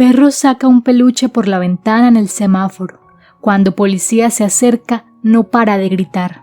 Perro saca un peluche por la ventana en el semáforo. Cuando policía se acerca, no para de gritar.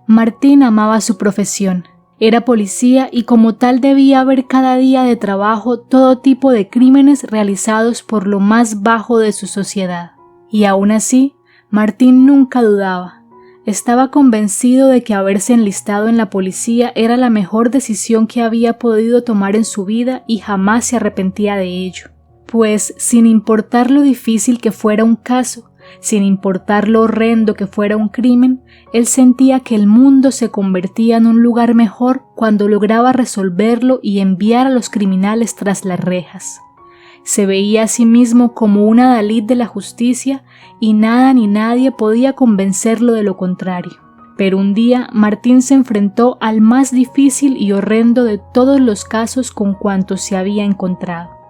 Martín amaba su profesión. Era policía y como tal debía ver cada día de trabajo todo tipo de crímenes realizados por lo más bajo de su sociedad. Y aún así, Martín nunca dudaba. Estaba convencido de que haberse enlistado en la policía era la mejor decisión que había podido tomar en su vida y jamás se arrepentía de ello. Pues, sin importar lo difícil que fuera un caso, sin importar lo horrendo que fuera un crimen, él sentía que el mundo se convertía en un lugar mejor cuando lograba resolverlo y enviar a los criminales tras las rejas. Se veía a sí mismo como una Dalit de la justicia y nada ni nadie podía convencerlo de lo contrario. Pero un día Martín se enfrentó al más difícil y horrendo de todos los casos con cuantos se había encontrado.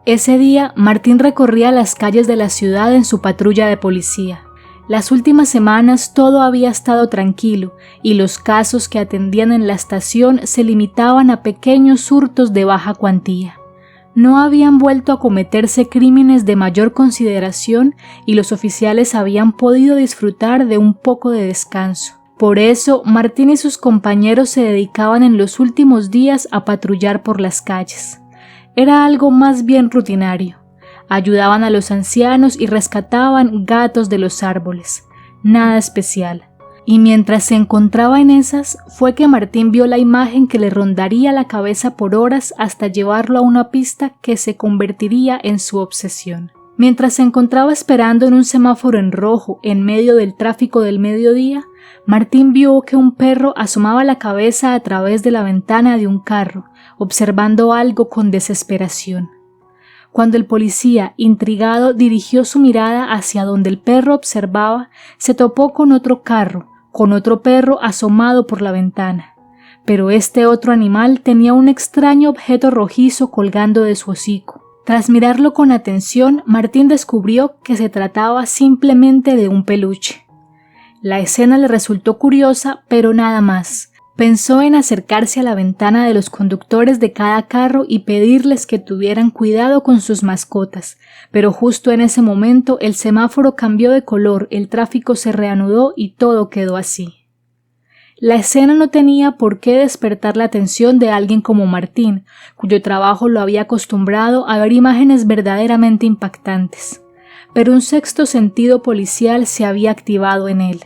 Ese día, Martín recorría las calles de la ciudad en su patrulla de policía. Las últimas semanas todo había estado tranquilo y los casos que atendían en la estación se limitaban a pequeños hurtos de baja cuantía. No habían vuelto a cometerse crímenes de mayor consideración y los oficiales habían podido disfrutar de un poco de descanso. Por eso, Martín y sus compañeros se dedicaban en los últimos días a patrullar por las calles. Era algo más bien rutinario. Ayudaban a los ancianos y rescataban gatos de los árboles. Nada especial. Y mientras se encontraba en esas, fue que Martín vio la imagen que le rondaría la cabeza por horas hasta llevarlo a una pista que se convertiría en su obsesión. Mientras se encontraba esperando en un semáforo en rojo en medio del tráfico del mediodía, Martín vio que un perro asomaba la cabeza a través de la ventana de un carro, observando algo con desesperación. Cuando el policía, intrigado, dirigió su mirada hacia donde el perro observaba, se topó con otro carro, con otro perro asomado por la ventana. Pero este otro animal tenía un extraño objeto rojizo colgando de su hocico. Tras mirarlo con atención, Martín descubrió que se trataba simplemente de un peluche. La escena le resultó curiosa, pero nada más. Pensó en acercarse a la ventana de los conductores de cada carro y pedirles que tuvieran cuidado con sus mascotas, pero justo en ese momento el semáforo cambió de color, el tráfico se reanudó y todo quedó así. La escena no tenía por qué despertar la atención de alguien como Martín, cuyo trabajo lo había acostumbrado a ver imágenes verdaderamente impactantes. Pero un sexto sentido policial se había activado en él.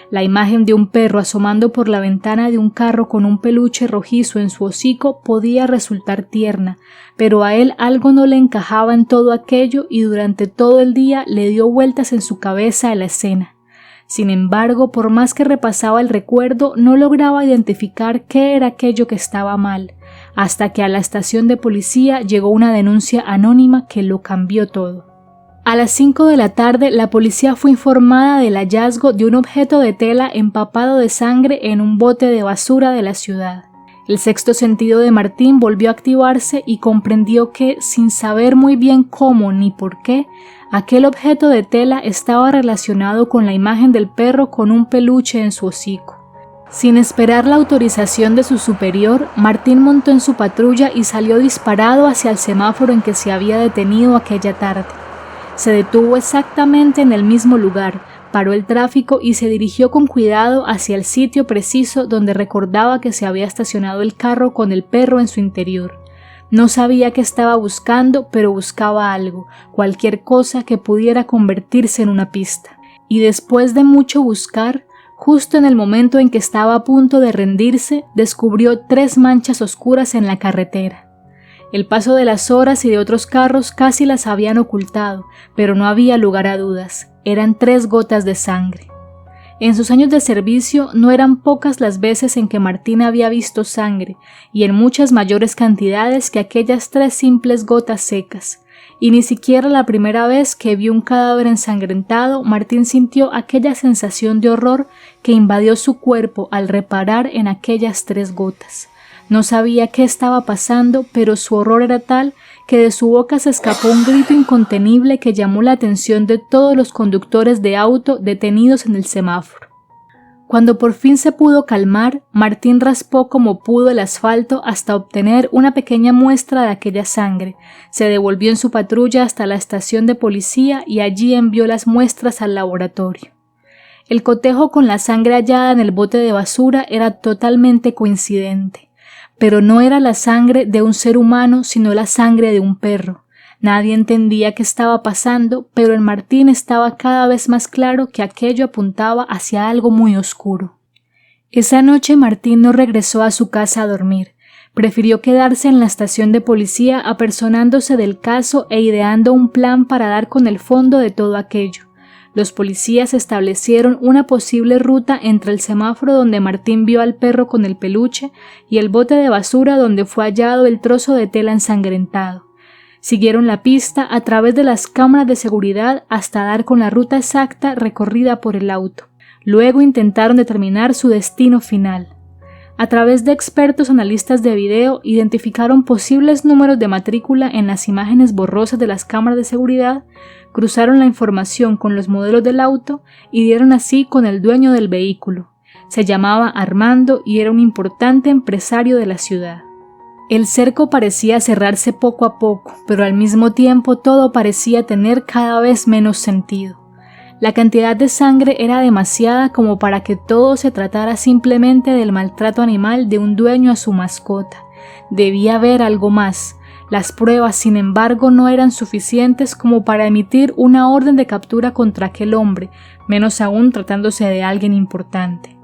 La imagen de un perro asomando por la ventana de un carro con un peluche rojizo en su hocico podía resultar tierna, pero a él algo no le encajaba en todo aquello y durante todo el día le dio vueltas en su cabeza a la escena. Sin embargo, por más que repasaba el recuerdo, no lograba identificar qué era aquello que estaba mal, hasta que a la estación de policía llegó una denuncia anónima que lo cambió todo. A las 5 de la tarde, la policía fue informada del hallazgo de un objeto de tela empapado de sangre en un bote de basura de la ciudad. El sexto sentido de Martín volvió a activarse y comprendió que, sin saber muy bien cómo ni por qué, aquel objeto de tela estaba relacionado con la imagen del perro con un peluche en su hocico. Sin esperar la autorización de su superior, Martín montó en su patrulla y salió disparado hacia el semáforo en que se había detenido aquella tarde. Se detuvo exactamente en el mismo lugar, paró el tráfico y se dirigió con cuidado hacia el sitio preciso donde recordaba que se había estacionado el carro con el perro en su interior. No sabía qué estaba buscando, pero buscaba algo, cualquier cosa que pudiera convertirse en una pista. Y después de mucho buscar, justo en el momento en que estaba a punto de rendirse, descubrió 3 manchas oscuras en la carretera. El paso de las horas y de otros carros casi las habían ocultado, pero no había lugar a dudas. Eran 3 gotas de sangre. En sus años de servicio no eran pocas las veces en que Martín había visto sangre, y en muchas mayores cantidades que aquellas 3 simples gotas secas. Y ni siquiera la primera vez que vio un cadáver ensangrentado, Martín sintió aquella sensación de horror que invadió su cuerpo al reparar en aquellas 3 gotas. No sabía qué estaba pasando, pero su horror era tal que de su boca se escapó un grito incontenible que llamó la atención de todos los conductores de auto detenidos en el semáforo. Cuando por fin se pudo calmar, Martín raspó como pudo el asfalto hasta obtener una pequeña muestra de aquella sangre. Se devolvió en su patrulla hasta la estación de policía y allí envió las muestras al laboratorio. El cotejo con la sangre hallada en el bote de basura era totalmente coincidente, pero no era la sangre de un ser humano, sino la sangre de un perro. Nadie entendía qué estaba pasando, pero en Martín estaba cada vez más claro que aquello apuntaba hacia algo muy oscuro. Esa noche Martín no regresó a su casa a dormir. Prefirió quedarse en la estación de policía apersonándose del caso e ideando un plan para dar con el fondo de todo aquello. Los policías establecieron una posible ruta entre el semáforo donde Martín vio al perro con el peluche y el bote de basura donde fue hallado el trozo de tela ensangrentado. Siguieron la pista a través de las cámaras de seguridad hasta dar con la ruta exacta recorrida por el auto. Luego intentaron determinar su destino final. A través de expertos analistas de video identificaron posibles números de matrícula en las imágenes borrosas de las cámaras de seguridad, cruzaron la información con los modelos del auto y dieron así con el dueño del vehículo. Se llamaba Armando y era un importante empresario de la ciudad. El cerco parecía cerrarse poco a poco, pero al mismo tiempo todo parecía tener cada vez menos sentido. La cantidad de sangre era demasiada como para que todo se tratara simplemente del maltrato animal de un dueño a su mascota. Debía haber algo más. Las pruebas, sin embargo, no eran suficientes como para emitir una orden de captura contra aquel hombre, menos aún tratándose de alguien importante.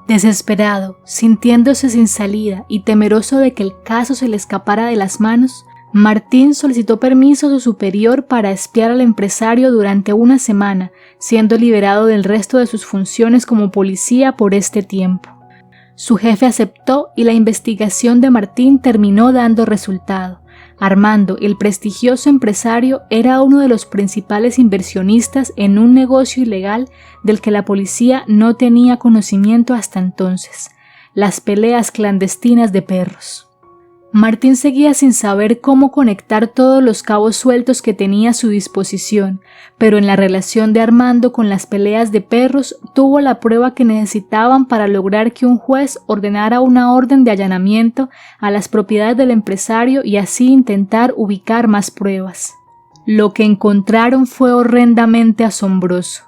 Desesperado, sintiéndose sin salida y temeroso de que el caso se le escapara de las manos, Martín solicitó permiso a su superior para espiar al empresario durante una semana, siendo liberado del resto de sus funciones como policía por este tiempo. Su jefe aceptó y la investigación de Martín terminó dando resultado. Armando, el prestigioso empresario, era uno de los principales inversionistas en un negocio ilegal del que la policía no tenía conocimiento hasta entonces: las peleas clandestinas de perros. Martín seguía sin saber cómo conectar todos los cabos sueltos que tenía a su disposición, pero en la relación de Armando con las peleas de perros tuvo la prueba que necesitaban para lograr que un juez ordenara una orden de allanamiento a las propiedades del empresario y así intentar ubicar más pruebas. Lo que encontraron fue horrendamente asombroso.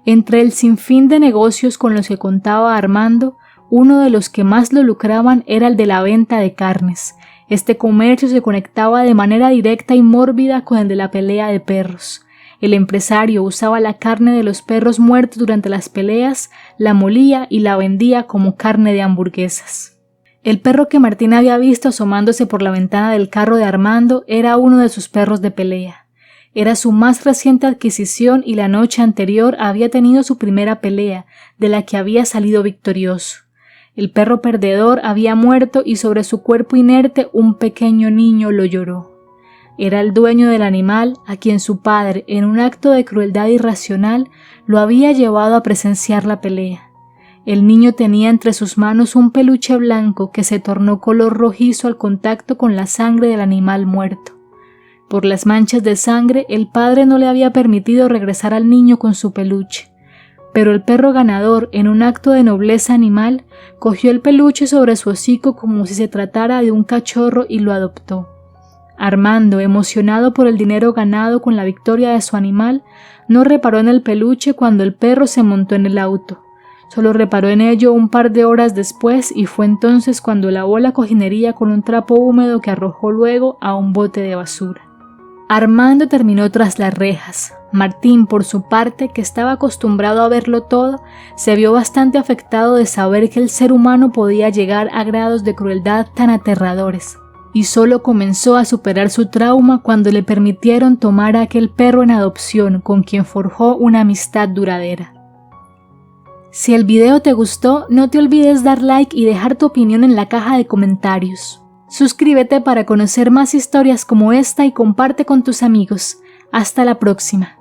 Entre el sinfín de negocios con los que contaba Armando, uno de los que más lo lucraban era el de la venta de carnes. Este comercio se conectaba de manera directa y mórbida con el de la pelea de perros. El empresario usaba la carne de los perros muertos durante las peleas, la molía y la vendía como carne de hamburguesas. El perro que Martín había visto asomándose por la ventana del carro de Armando era uno de sus perros de pelea. Era su más reciente adquisición y la noche anterior había tenido su primera pelea, de la que había salido victorioso. El perro perdedor había muerto y sobre su cuerpo inerte un pequeño niño lo lloró. Era el dueño del animal a quien su padre, en un acto de crueldad irracional, lo había llevado a presenciar la pelea. El niño tenía entre sus manos un peluche blanco que se tornó color rojizo al contacto con la sangre del animal muerto. Por las manchas de sangre, el padre no le había permitido regresar al niño con su peluche. Pero el perro ganador, en un acto de nobleza animal, cogió el peluche sobre su hocico como si se tratara de un cachorro y lo adoptó. Armando, emocionado por el dinero ganado con la victoria de su animal, no reparó en el peluche cuando el perro se montó en el auto. Solo reparó en ello un par de horas después y fue entonces cuando lavó la cojinería con un trapo húmedo que arrojó luego a un bote de basura. Armando terminó tras las rejas. Martín, por su parte, que estaba acostumbrado a verlo todo, se vio bastante afectado de saber que el ser humano podía llegar a grados de crueldad tan aterradores, y solo comenzó a superar su trauma cuando le permitieron tomar a aquel perro en adopción con quien forjó una amistad duradera. Si el video te gustó, no te olvides dar like y dejar tu opinión en la caja de comentarios. Suscríbete para conocer más historias como esta y comparte con tus amigos. Hasta la próxima.